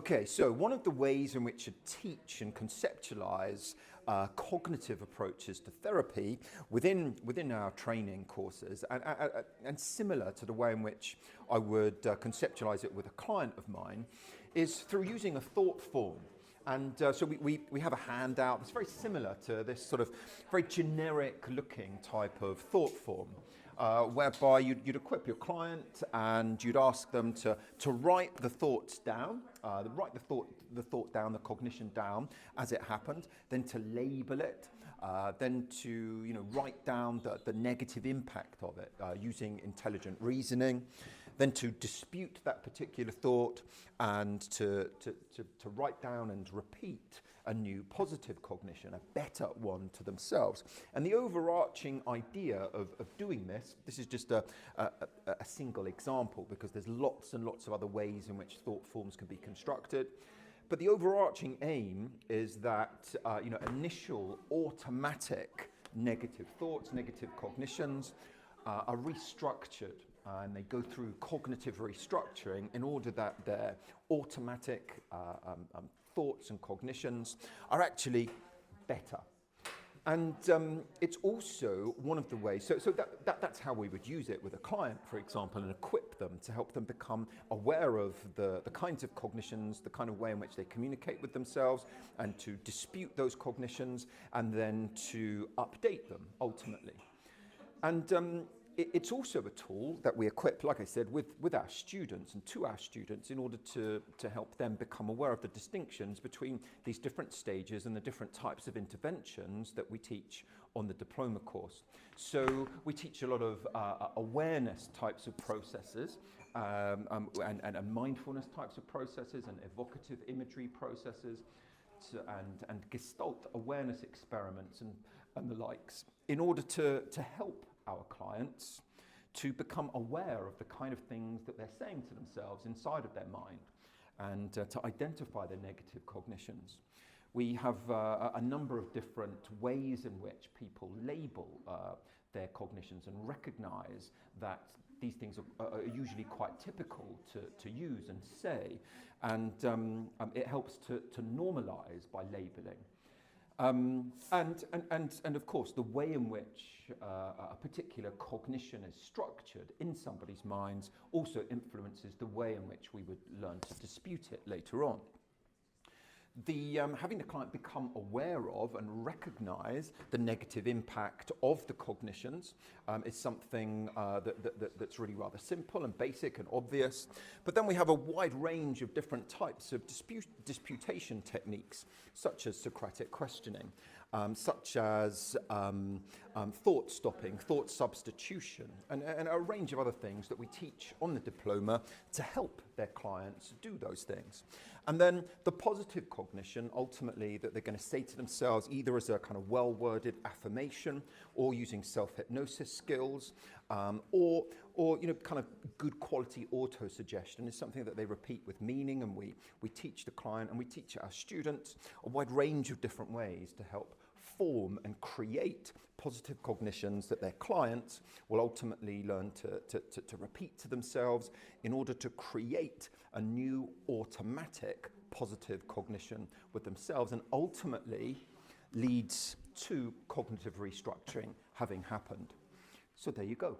Okay, so one of the ways in which to teach and conceptualize cognitive approaches to therapy within our training courses, and similar to the way in which I would conceptualize it with a client of mine, is through using a thought form. And so we have a handout that's very similar to this sort of very generic looking type of thought form, whereby you'd equip your client and you'd ask them to write the thoughts down, write the thought down, the cognition down as it happened, then to label it, then to write down the negative impact of it using intelligent reasoning, then to dispute that particular thought and to write down and repeat a new positive cognition, a better one to themselves. And the overarching idea of doing this is just a single example, because there's lots and lots of other ways in which thought forms can be constructed. But the overarching aim is that initial automatic negative thoughts, negative cognitions are restructured, and they go through cognitive restructuring in order that their automatic thoughts and cognitions are actually better. And it's also one of the ways, so that's how we would use it with a client, for example, and equip them to help them become aware of the kinds of cognitions, the kind of way in which they communicate with themselves, and to dispute those cognitions, and then to update them ultimately. And it's also a tool that we equip, like I said, with our students and to our students in order to help them become aware of the distinctions between these different stages and the different types of interventions that we teach on the diploma course. So we teach a lot of awareness types of processes and mindfulness types of processes and evocative imagery processes and gestalt awareness experiments and the likes in order to help our clients to become aware of the kind of things that they're saying to themselves inside of their mind, and to identify their negative cognitions. We have a number of different ways in which people label their cognitions and recognize that these things are usually quite typical to use and say, and it helps to normalize by labeling. And of course, the way in which a particular cognition is structured in somebody's minds also influences the way in which we would learn to dispute it later on. Having the client become aware of and recognize the negative impact of the cognitions is something that's really rather simple and basic and obvious. But then we have a wide range of different types of disputation techniques, such as Socratic questioning, such as thought stopping, thought substitution, and a range of other things that we teach on the diploma to help their clients do those things. And then the positive cognition, ultimately, that they're going to say to themselves, either as a kind of well-worded affirmation, or using self-hypnosis skills, or kind of good quality auto-suggestion, is something that they repeat with meaning, and we teach the client and we teach our students a wide range of different ways to help form and create positive cognitions that their clients will ultimately learn to repeat to themselves in order to create a new automatic positive cognition with themselves, and ultimately leads to cognitive restructuring having happened. So there you go.